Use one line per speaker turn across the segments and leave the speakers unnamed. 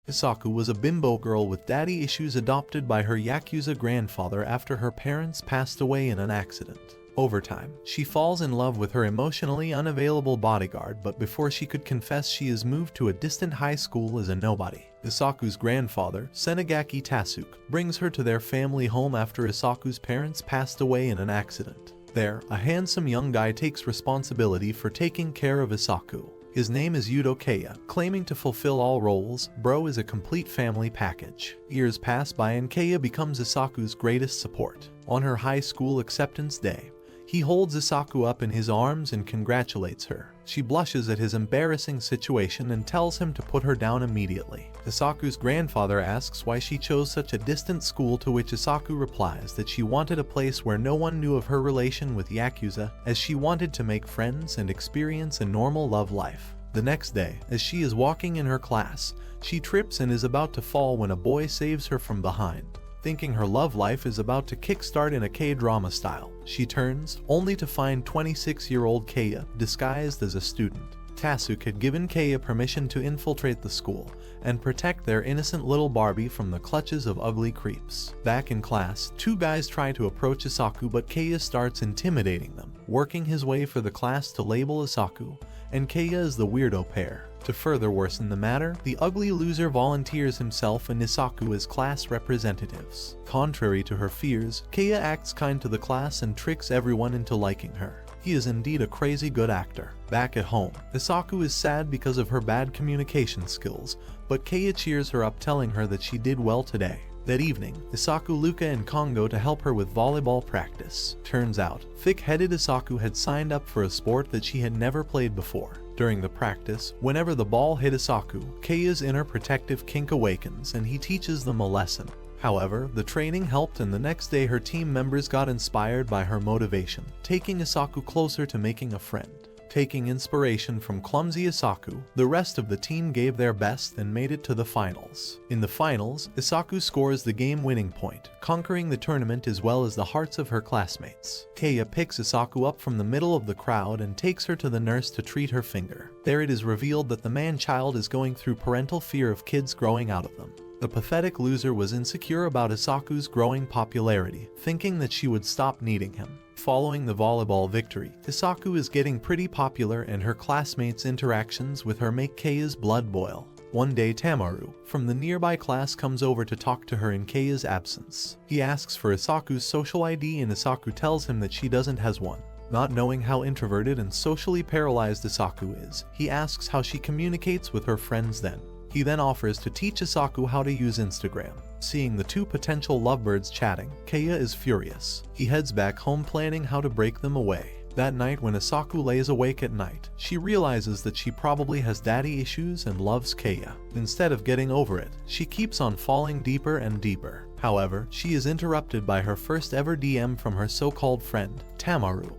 Isaku was a bimbo girl with daddy issues adopted by her yakuza grandfather after her parents passed away in an accident. Over time, she falls in love with her emotionally unavailable bodyguard, but before she could confess, she is moved to a distant high school as a nobody. Isaku's grandfather, Senagaki Tasuke, brings her to their family home after Isaku's parents passed away in an accident. There, a handsome young guy takes responsibility for taking care of Isaku. His name is Keiya, claiming to fulfill all roles. Bro is a complete family package. Years pass by and Keiya becomes Isaku's greatest support. On her high school acceptance day, he holds Isaku up in his arms and congratulates her. She blushes at his embarrassing situation and tells him to put her down immediately. Isaku's grandfather asks why she chose such a distant school, to which Isaku replies that she wanted a place where no one knew of her relation with yakuza, as she wanted to make friends and experience a normal love life. The next day, as she is walking in her class, she trips and is about to fall when a boy saves her from behind. Thinking her love life is about to kickstart in a K-drama style, she turns, only to find 26-year-old Keiya disguised as a student. Tasuke had given Keiya permission to infiltrate the school and protect their innocent little Barbie from the clutches of ugly creeps. Back in class, two guys try to approach Isaku, but Keiya starts intimidating them, working his way for the class to label Isaku and Keiya as the weirdo pair. To further worsen the matter, the ugly loser volunteers himself and Isaku as class representatives. Contrary to her fears, Keiya acts kind to the class and tricks everyone into liking her. He is indeed a crazy good actor. Back at home, Isaku is sad because of her bad communication skills, but Keiya cheers her up, telling her that she did well today. That evening, Isaku, Luca, and Kongo to help her with volleyball practice. Turns out, thick-headed Isaku had signed up for a sport that she had never played before. During the practice, whenever the ball hit Isaku, Keiya's inner protective kink awakens and he teaches them a lesson. However, the training helped, and the next day her team members got inspired by her motivation, taking Isaku closer to making a friend. Taking inspiration from clumsy Isaku, the rest of the team gave their best and made it to the finals. In the finals, Isaku scores the game-winning point, conquering the tournament as well as the hearts of her classmates. Keiya picks Isaku up from the middle of the crowd and takes her to the nurse to treat her finger. There it is revealed that the man-child is going through parental fear of kids growing out of them. The pathetic loser was insecure about Isaku's growing popularity, thinking that she would stop needing him. Following the volleyball victory, Isaku is getting pretty popular, and her classmates' interactions with her make Keiya's blood boil. One day, Tamaru from the nearby class comes over to talk to her in Keiya's absence. He asks for Isaku's social ID and Isaku tells him that she doesn't has one. Not knowing how introverted and socially paralyzed Isaku is, he asks how she communicates with her friends then. He then offers to teach Isaku how to use Instagram. Seeing the two potential lovebirds chatting, Keiya is furious. He heads back home planning how to break them away. That night, when Isaku lays awake at night, she realizes that she probably has daddy issues and loves Keiya. Instead of getting over it, she keeps on falling deeper and deeper. However, she is interrupted by her first ever DM from her so-called friend, Tamaru,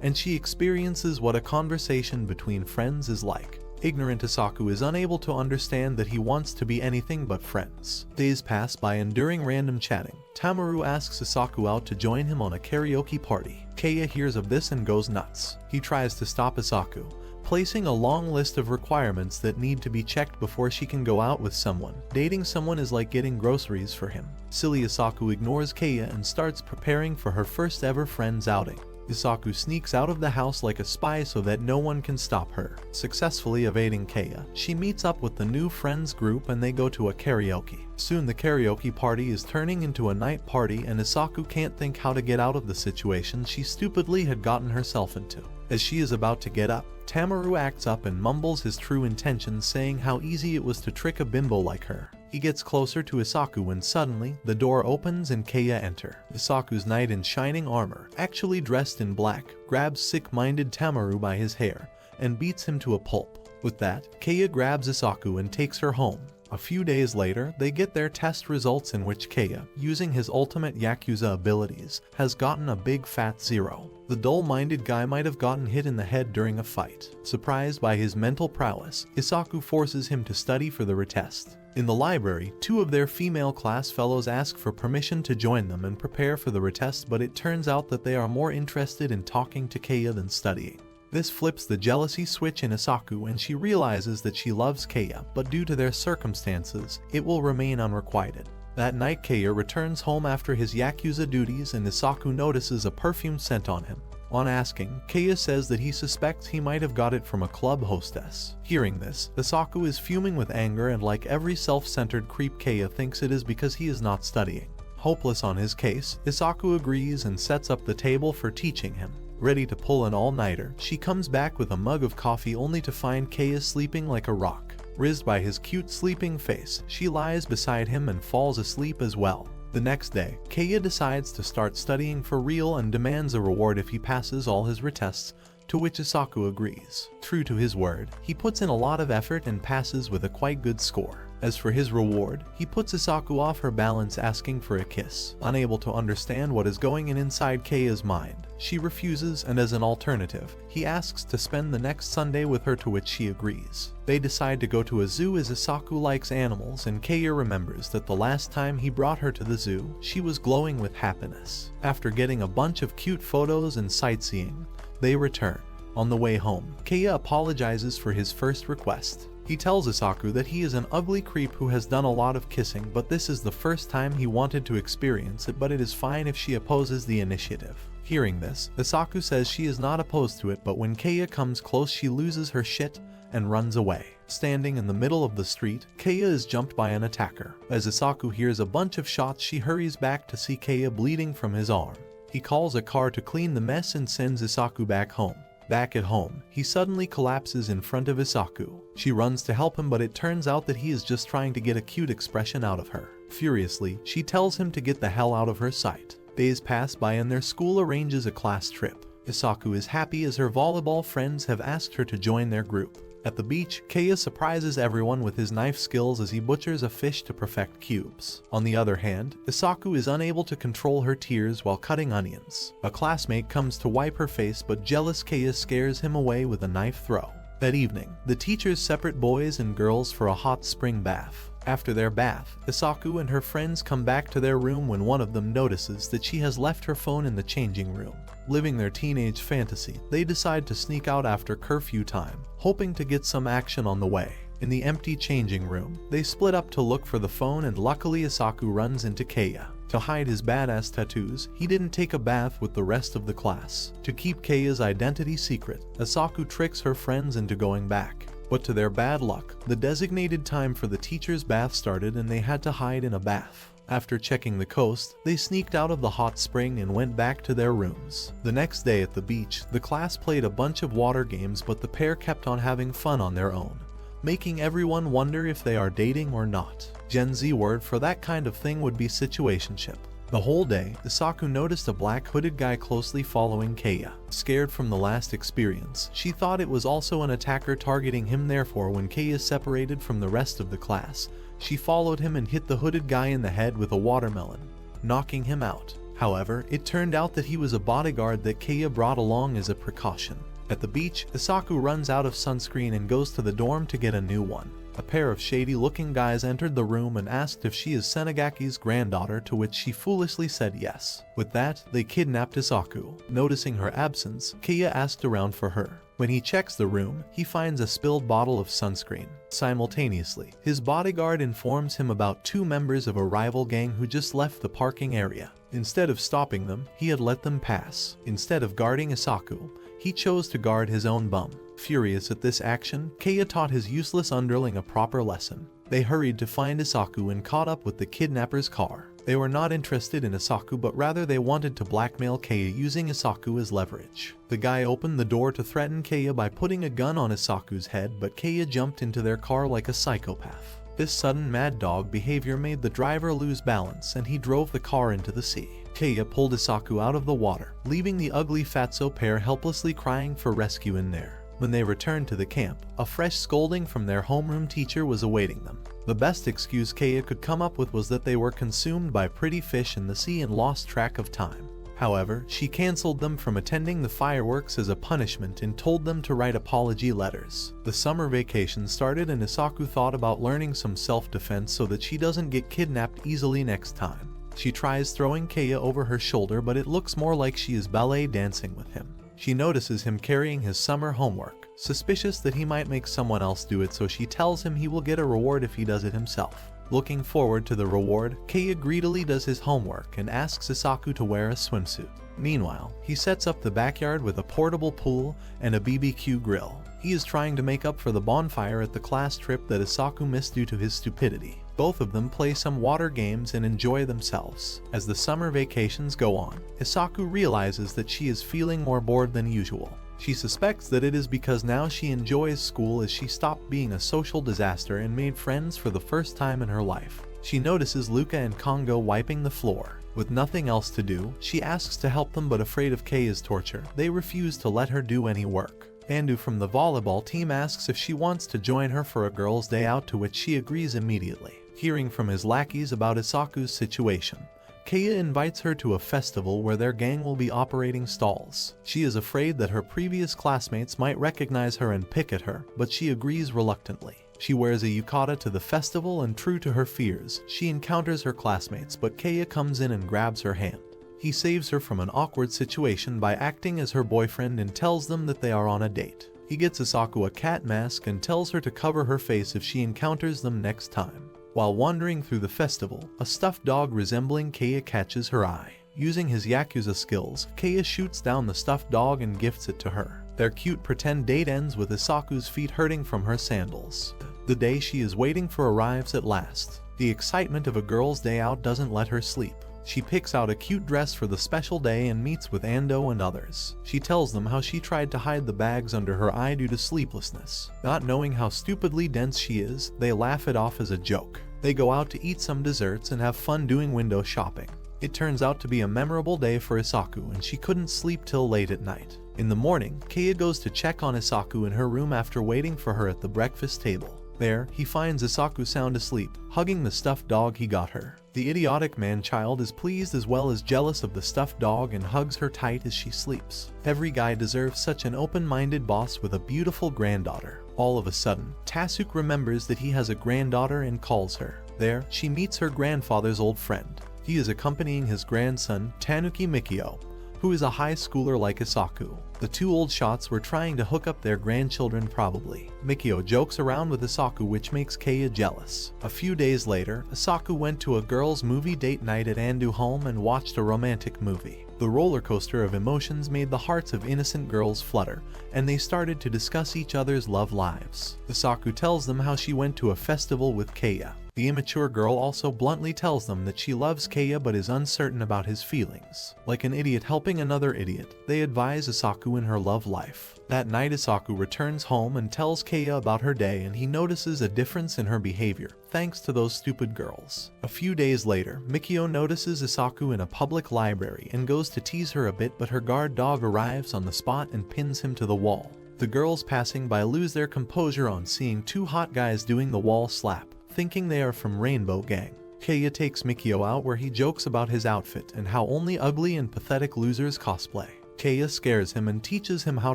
and she experiences what a conversation between friends is like. Ignorant Isaku is unable to understand that he wants to be anything but friends. Days pass by, and during random chatting, Tamaru asks Isaku out to join him on a karaoke party. Keiya hears of this and goes nuts. He tries to stop Isaku, placing a long list of requirements that need to be checked before she can go out with someone. Dating someone is like getting groceries for him. Silly Isaku ignores Keiya and starts preparing for her first ever friends outing. Isaku sneaks out of the house like a spy so that no one can stop her. Successfully evading Keiya, she meets up with the new friends group and they go to a karaoke. Soon the karaoke party is turning into a night party, and Isaku can't think how to get out of the situation she stupidly had gotten herself into. As she is about to get up, Tamaru acts up and mumbles his true intentions, saying how easy it was to trick a bimbo like her. He gets closer to Isaku when suddenly, the door opens and Keiya enter. Isaku's knight in shining armor, actually dressed in black, grabs sick-minded Tamaru by his hair and beats him to a pulp. With that, Keiya grabs Isaku and takes her home. A few days later, they get their test results in which Keiya, using his ultimate yakuza abilities, has gotten a big fat 0. The dull-minded guy might have gotten hit in the head during a fight. Surprised by his mental prowess, Isaku forces him to study for the retest. In the library, two of their female class fellows ask for permission to join them and prepare for the retest, but it turns out that they are more interested in talking to Keiya than studying. This flips the jealousy switch in Isaku and she realizes that she loves Keiya, but due to their circumstances, it will remain unrequited. That night, Keiya returns home after his yakuza duties and Isaku notices a perfume scent on him. On asking, Keiya says that he suspects he might have got it from a club hostess. Hearing this, Isaku is fuming with anger and like every self-centered creep, Keiya thinks it is because he is not studying. Hopeless on his case, Isaku agrees and sets up the table for teaching him. Ready to pull an all-nighter, she comes back with a mug of coffee only to find Keiya sleeping like a rock. Rizzed by his cute sleeping face, she lies beside him and falls asleep as well. The next day, Keiya decides to start studying for real and demands a reward if he passes all his retests, to which Isaku agrees. True to his word, he puts in a lot of effort and passes with a quite good score. As for his reward, he puts Isaku off her balance asking for a kiss. Unable to understand what is going on inside Keiya's mind, she refuses and as an alternative, he asks to spend the next Sunday with her, to which she agrees. They decide to go to a zoo as Isaku likes animals and Keiya remembers that the last time he brought her to the zoo, she was glowing with happiness. After getting a bunch of cute photos and sightseeing, they return. On the way home, Keiya apologizes for his first request. He tells Isaku that he is an ugly creep who has done a lot of kissing, but this is the first time he wanted to experience it, but it is fine if she opposes the initiative. Hearing this, Isaku says she is not opposed to it, but when Keiya comes close she loses her shit and runs away. Standing in the middle of the street, Keiya is jumped by an attacker. As Isaku hears a bunch of shots, she hurries back to see Keiya bleeding from his arm. He calls a car to clean the mess and sends Isaku back home. Back at home, he suddenly collapses in front of Isaku. She runs to help him, but it turns out that he is just trying to get a cute expression out of her. Furiously, she tells him to get the hell out of her sight. Days pass by and their school arranges a class trip. Isaku is happy as her volleyball friends have asked her to join their group. At the beach, Keiya surprises everyone with his knife skills as he butchers a fish to perfect cubes. On the other hand, Isaku is unable to control her tears while cutting onions. A classmate comes to wipe her face, but jealous Keiya scares him away with a knife throw. That evening, the teachers separate boys and girls for a hot spring bath. After their bath, Isaku and her friends come back to their room when one of them notices that she has left her phone in the changing room. Living their teenage fantasy, they decide to sneak out after curfew time, hoping to get some action on the way. In the empty changing room, they split up to look for the phone and luckily Isaku runs into Keiya. To hide his badass tattoos, he didn't take a bath with the rest of the class. To keep Keiya's identity secret, Isaku tricks her friends into going back. But to their bad luck, the designated time for the teacher's bath started and they had to hide in a bath. After checking the coast, they sneaked out of the hot spring and went back to their rooms. The next day at the beach, the class played a bunch of water games, but the pair kept on having fun on their own, making everyone wonder if they are dating or not. Gen Z word for that kind of thing would be situationship. The whole day, Isaku noticed a black hooded guy closely following Keiya. Scared from the last experience, she thought it was also an attacker targeting him. Therefore, when Keiya separated from the rest of the class, she followed him and hit the hooded guy in the head with a watermelon, knocking him out. However, it turned out that he was a bodyguard that Keiya brought along as a precaution. At the beach, Isaku runs out of sunscreen and goes to the dorm to get a new one. A pair of shady-looking guys entered the room and asked if she is Senagaki's granddaughter, to which she foolishly said yes. With that, they kidnapped Isaku. Noticing her absence, Keiya asked around for her. When he checks the room, he finds a spilled bottle of sunscreen. Simultaneously, his bodyguard informs him about two members of a rival gang who just left the parking area. Instead of stopping them, he had let them pass. Instead of guarding Isaku, he chose to guard his own bum. Furious at this action, Keiya taught his useless underling a proper lesson. They hurried to find Isaku and caught up with the kidnapper's car. They were not interested in Isaku, but rather they wanted to blackmail Keiya using Isaku as leverage. The guy opened the door to threaten Keiya by putting a gun on Isaku's head, but Keiya jumped into their car like a psychopath. This sudden mad dog behavior made the driver lose balance and he drove the car into the sea. Keiya pulled Isaku out of the water, leaving the ugly fatso pair helplessly crying for rescue in there. When they returned to the camp, a fresh scolding from their homeroom teacher was awaiting them. The best excuse Keiya could come up with was that they were consumed by pretty fish in the sea and lost track of time. However, she cancelled them from attending the fireworks as a punishment and told them to write apology letters. The summer vacation started and Isaku thought about learning some self-defense so that she doesn't get kidnapped easily next time. She tries throwing Keiya over her shoulder, but it looks more like she is ballet dancing with him. She notices him carrying his summer homework, suspicious that he might make someone else do it, so she tells him he will get a reward if he does it himself. Looking forward to the reward, Keiya greedily does his homework and asks Isaku to wear a swimsuit. Meanwhile, he sets up the backyard with a portable pool and a BBQ grill. He is trying to make up for the bonfire at the class trip that Isaku missed due to his stupidity. Both of them play some water games and enjoy themselves. As the summer vacations go on, Isaku realizes that she is feeling more bored than usual. She suspects that it is because now she enjoys school, as she stopped being a social disaster and made friends for the first time in her life. She notices Luca and Kongo wiping the floor. With nothing else to do, she asks to help them, but afraid of Keiya's torture, they refuse to let her do any work. Andu from the volleyball team asks if she wants to join her for a girls' day out, to which she agrees immediately. Hearing from his lackeys about Isaku's situation, Keiya invites her to a festival where their gang will be operating stalls. She is afraid that her previous classmates might recognize her and pick at her, but she agrees reluctantly. She wears a yukata to the festival, and true to her fears, she encounters her classmates, but Keiya comes in and grabs her hand. He saves her from an awkward situation by acting as her boyfriend and tells them that they are on a date. He gets Isaku a cat mask and tells her to cover her face if she encounters them next time. While wandering through the festival, a stuffed dog resembling Keiya catches her eye. Using his yakuza skills, Keiya shoots down the stuffed dog and gifts it to her. Their cute pretend date ends with Isaku's feet hurting from her sandals. The day she is waiting for arrives at last. The excitement of a girl's day out doesn't let her sleep. She picks out a cute dress for the special day and meets with Ando and others. She tells them how she tried to hide the bags under her eye due to sleeplessness. Not knowing how stupidly dense she is, they laugh it off as a joke. They go out to eat some desserts and have fun doing window shopping. It turns out to be a memorable day for Isaku, and she couldn't sleep till late at night. In the morning, Keiya goes to check on Isaku in her room after waiting for her at the breakfast table. There, he finds Isaku sound asleep, hugging the stuffed dog he got her. The idiotic man-child is pleased as well as jealous of the stuffed dog and hugs her tight as she sleeps. Every guy deserves such an open-minded boss with a beautiful granddaughter. All of a sudden, Tasuke remembers that he has a granddaughter and calls her. There, she meets her grandfather's old friend. He is accompanying his grandson, Tanuki Mikio, who is a high schooler like Isaku. The two old shots were trying to hook up their grandchildren probably. Mikio jokes around with Isaku, which makes Keiya jealous. A few days later, Isaku went to a girls' movie date night at Ando home and watched a romantic movie. The roller coaster of emotions made the hearts of innocent girls flutter, and they started to discuss each other's love lives. Isaku tells them how she went to a festival with Keiya. The immature girl also bluntly tells them that she loves Keiya but is uncertain about his feelings. Like an idiot helping another idiot, they advise Isaku in her love life. That night, Isaku returns home and tells Keiya about her day, and he notices a difference in her behavior, thanks to those stupid girls. A few days later, Mikio notices Isaku in a public library and goes to tease her a bit, but her guard dog arrives on the spot and pins him to the wall. The girls passing by lose their composure on seeing two hot guys doing the wall slap, thinking they are from Rainbow Gang. Keiya takes Mikio out where he jokes about his outfit and how only ugly and pathetic losers cosplay. Keiya scares him and teaches him how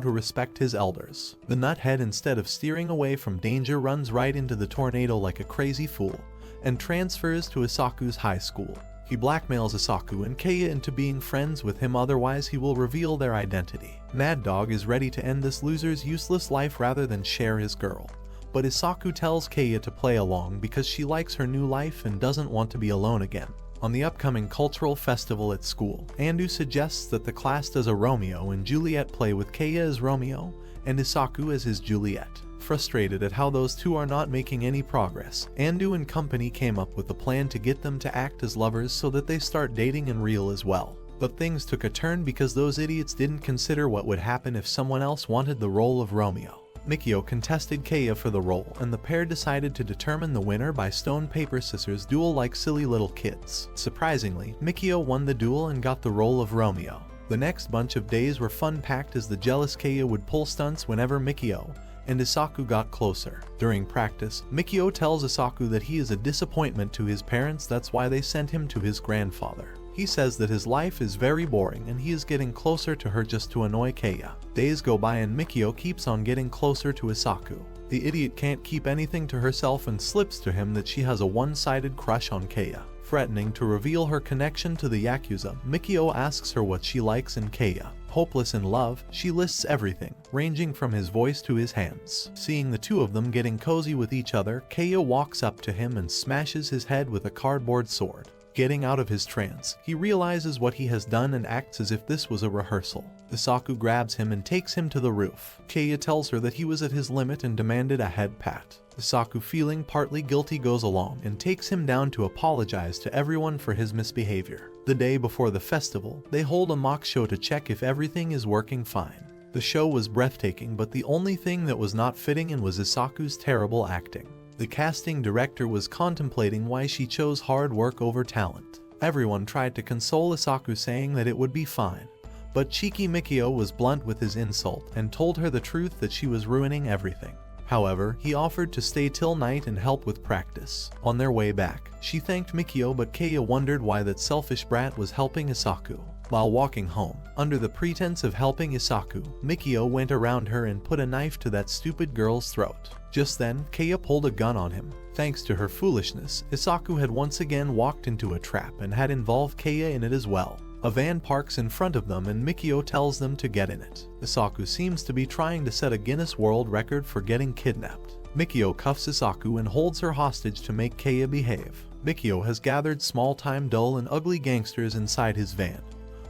to respect his elders. The nuthead, instead of steering away from danger, runs right into the tornado like a crazy fool and transfers to Isaku's high school. He blackmails Isaku and Keiya into being friends with him, otherwise he will reveal their identity. Mad Dog is ready to end this loser's useless life rather than share his girl. But Isaku tells Keiya to play along because she likes her new life and doesn't want to be alone again. On the upcoming cultural festival at school, Ando suggests that the class does a Romeo and Juliet play with Keiya as Romeo and Isaku as his Juliet. Frustrated at how those two are not making any progress, Ando and company came up with a plan to get them to act as lovers so that they start dating in real as well. But things took a turn because those idiots didn't consider what would happen if someone else wanted the role of Romeo. Mikio contested Keiya for the role, and the pair decided to determine the winner by stone, paper, scissors duel like silly little kids. Surprisingly, Mikio won the duel and got the role of Romeo. The next bunch of days were fun-packed as the jealous Keiya would pull stunts whenever Mikio and Isaku got closer. During practice, Mikio tells Isaku that he is a disappointment to his parents, that's why they sent him to his grandfather. He says that his life is very boring and he is getting closer to her just to annoy Keiya. Days go by and Mikio keeps on getting closer to Isaku. The idiot can't keep anything to herself and slips to him that she has a one-sided crush on Keiya. Threatening to reveal her connection to the yakuza, Mikio asks her what she likes in Keiya. Hopeless in love, she lists everything, ranging from his voice to his hands. Seeing the two of them getting cozy with each other, Keiya walks up to him and smashes his head with a cardboard sword. Getting out of his trance, he realizes what he has done and acts as if this was a rehearsal. Isaku grabs him and takes him to the roof. Keiya tells her that he was at his limit and demanded a head pat. Isaku, feeling partly guilty, goes along and takes him down to apologize to everyone for his misbehavior. The day before the festival, they hold a mock show to check if everything is working fine. The show was breathtaking, but the only thing that was not fitting in was Isaku's terrible acting. The casting director was contemplating why she chose hard work over talent. Everyone tried to console Isaku, saying that it would be fine, but cheeky Mikio was blunt with his insult and told her the truth that she was ruining everything. However, he offered to stay till night and help with practice. On their way back, she thanked Mikio, but Keiya wondered why that selfish brat was helping Isaku. While walking home, under the pretense of helping Isaku, Mikio went around her and put a knife to that stupid girl's throat. Just then, Keiya pulled a gun on him. Thanks to her foolishness, Isaku had once again walked into a trap and had involved Keiya in it as well. A van parks in front of them and Mikio tells them to get in it. Isaku seems to be trying to set a Guinness World Record for getting kidnapped. Mikio cuffs Isaku and holds her hostage to make Keiya behave. Mikio has gathered small-time dull and ugly gangsters inside his van,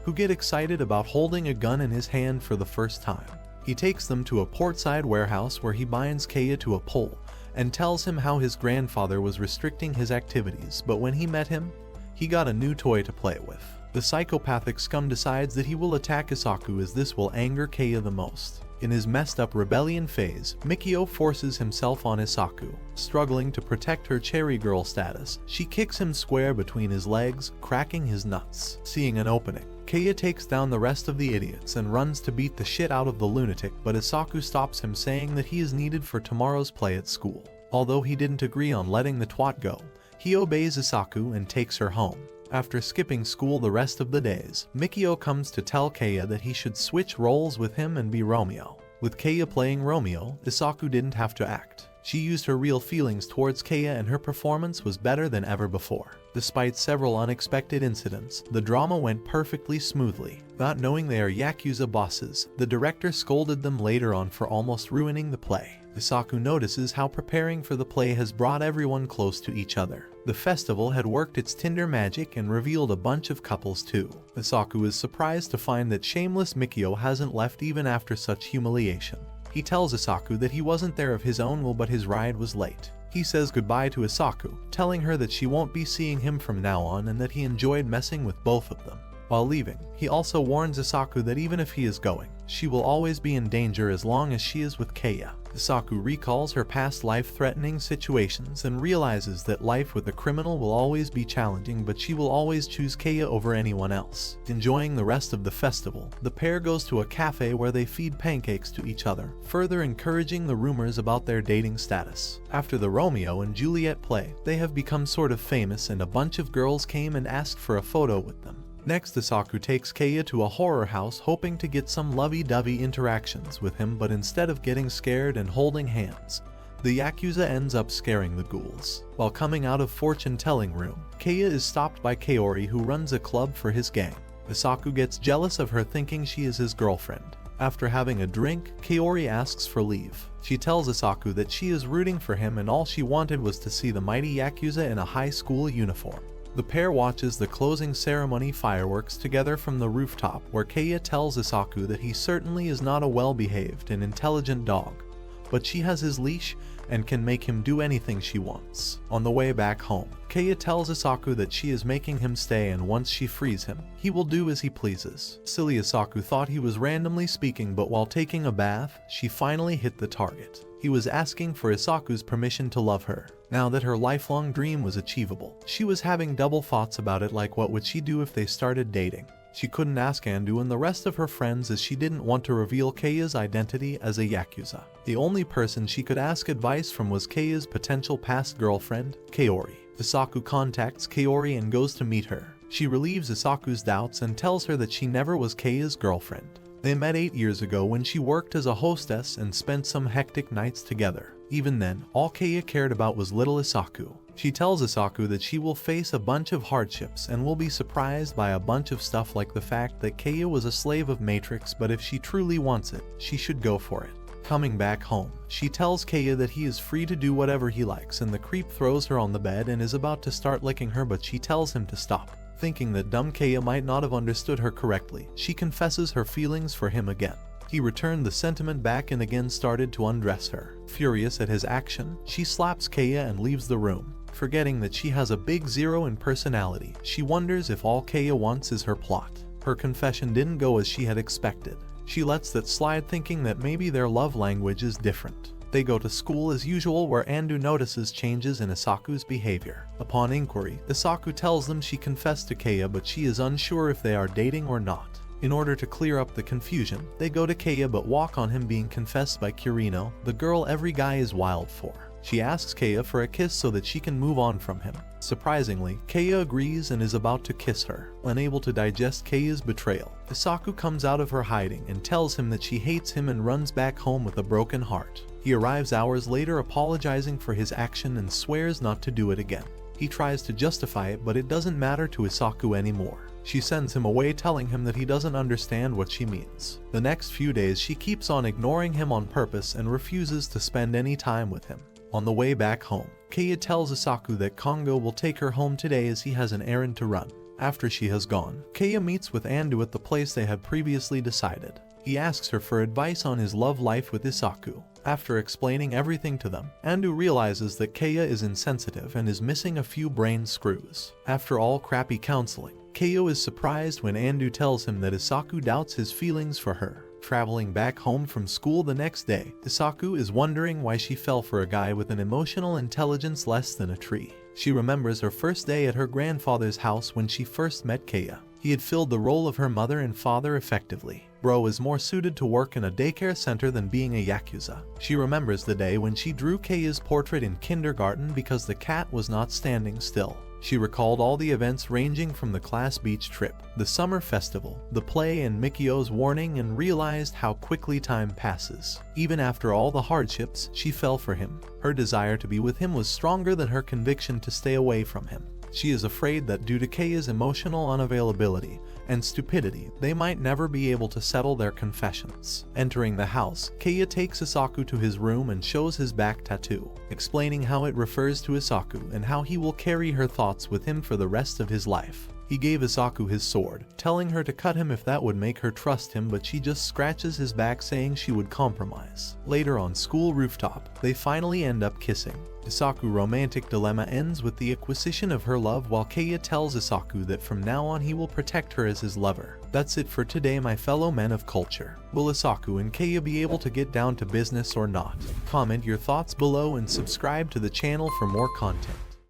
who get excited about holding a gun in his hand for the first time. He takes them to a portside warehouse where he binds Keiya to a pole and tells him how his grandfather was restricting his activities, but when he met him, he got a new toy to play with. The psychopathic scum decides that he will attack Isaku, as this will anger Keiya the most. In his messed up rebellion phase, Mikio forces himself on Isaku. Struggling to protect her cherry girl status, she kicks him square between his legs, cracking his nuts. Seeing an opening, Keiya takes down the rest of the idiots and runs to beat the shit out of the lunatic, but Isaku stops him, saying that he is needed for tomorrow's play at school. Although he didn't agree on letting the twat go, he obeys Isaku and takes her home. After skipping school the rest of the days, Mikio comes to tell Keiya that he should switch roles with him and be Romeo. With Keiya playing Romeo, Isaku didn't have to act. She used her real feelings towards Keiya and her performance was better than ever before. Despite several unexpected incidents, the drama went perfectly smoothly. Not knowing they are yakuza bosses, the director scolded them later on for almost ruining the play. Isaku notices how preparing for the play has brought everyone close to each other. The festival had worked its Tinder magic and revealed a bunch of couples too. Isaku is surprised to find that shameless Mikio hasn't left even after such humiliation. He tells Isaku that he wasn't there of his own will, but his ride was late. He says goodbye to Isaku, telling her that she won't be seeing him from now on and that he enjoyed messing with both of them. While leaving, he also warns Isaku that even if he is going, she will always be in danger as long as she is with Keiya. Isaku recalls her past life-threatening situations and realizes that life with a criminal will always be challenging, but she will always choose Keiya over anyone else. Enjoying the rest of the festival, the pair goes to a cafe where they feed pancakes to each other, further encouraging the rumors about their dating status. After the Romeo and Juliet play, they have become sort of famous and a bunch of girls came and asked for a photo with them. Next, Isaku takes Keiya to a horror house hoping to get some lovey-dovey interactions with him, but instead of getting scared and holding hands, the yakuza ends up scaring the ghouls. While coming out of fortune-telling room, Keiya is stopped by Kaori, who runs a club for his gang. Isaku gets jealous of her, thinking she is his girlfriend. After having a drink, Kaori asks for leave. She tells Isaku that she is rooting for him and all she wanted was to see the mighty yakuza in a high school uniform. The pair watches the closing ceremony fireworks together from the rooftop, where Keiya tells Isaku that he certainly is not a well-behaved and intelligent dog, but she has his leash and can make him do anything she wants. On the way back home, Keiya tells Isaku that she is making him stay and once she frees him, he will do as he pleases. Silly Isaku thought he was randomly speaking, but while taking a bath, she finally hit the target. He was asking for Isaku's permission to love her. Now that her lifelong dream was achievable, she was having double thoughts about it, like what would she do if they started dating. She couldn't ask Andu and the rest of her friends as she didn't want to reveal Keiya's identity as a yakuza. The only person she could ask advice from was Keiya's potential past girlfriend, Kaori. Isaku contacts Kaori and goes to meet her. She relieves Isaku's doubts and tells her that she never was Keiya's girlfriend. They met 8 years ago when she worked as a hostess and spent some hectic nights together. Even then, all Keiya cared about was little Isaku. She tells Isaku that she will face a bunch of hardships and will be surprised by a bunch of stuff like the fact that Keiya was a slave of Matrix, but if she truly wants it, she should go for it. Coming back home, she tells Keiya that he is free to do whatever he likes, and the creep throws her on the bed and is about to start licking her, but she tells him to stop. Thinking that dumb Keiya might not have understood her correctly, she confesses her feelings for him again. He returned the sentiment back and again started to undress her. Furious at his action, she slaps Keiya and leaves the room. Forgetting that she has a big 0 in personality, she wonders if all Keiya wants is her plot. Her confession didn't go as she had expected. She lets that slide, thinking that maybe their love language is different. They go to school as usual, where Andu notices changes in Isaku's behavior. Upon inquiry, Isaku tells them she confessed to Keiya, but she is unsure if they are dating or not. In order to clear up the confusion, they go to Keiya but walk on him being confessed by Kirino, the girl every guy is wild for. She asks Keiya for a kiss so that she can move on from him. Surprisingly, Keiya agrees and is about to kiss her. Unable to digest Keiya's betrayal, Isaku comes out of her hiding and tells him that she hates him and runs back home with a broken heart. He arrives hours later apologizing for his action and swears not to do it again. He tries to justify it, but it doesn't matter to Isaku anymore. She sends him away, telling him that he doesn't understand what she means. The next few days she keeps on ignoring him on purpose and refuses to spend any time with him. On the way back home, Keiya tells Isaku that Kongo will take her home today as he has an errand to run. After she has gone, Keiya meets with Andu at the place they had previously decided. He asks her for advice on his love life with Isaku. After explaining everything to them, Andu realizes that Keiya is insensitive and is missing a few brain screws. After all crappy counseling, Keiya is surprised when Andu tells him that Isaku doubts his feelings for her. Traveling back home from school the next day, Isaku is wondering why she fell for a guy with an emotional intelligence less than a tree. She remembers her first day at her grandfather's house when she first met Keiya. He had filled the role of her mother and father effectively. Bro is more suited to work in a daycare center than being a yakuza. She remembers the day when she drew Keiya's portrait in kindergarten because the cat was not standing still. She recalled all the events ranging from the class beach trip, the summer festival, the play, and Mikio's warning, and realized how quickly time passes. Even after all the hardships, she fell for him. Her desire to be with him was stronger than her conviction to stay away from him. She is afraid that due to Keiya's emotional unavailability and stupidity, they might never be able to settle their confessions. Entering the house, Keiya takes Isaku to his room and shows his back tattoo, explaining how it refers to Isaku and how he will carry her thoughts with him for the rest of his life. He gave Isaku his sword, telling her to cut him if that would make her trust him, but she just scratches his back, saying she would compromise. Later on school rooftop, they finally end up kissing. Isaku's romantic dilemma ends with the acquisition of her love, while Keiya tells Isaku that from now on he will protect her as his lover. That's it for today, my fellow men of culture. Will Isaku and Keiya be able to get down to business or not? Comment your thoughts below and subscribe to the channel for more content.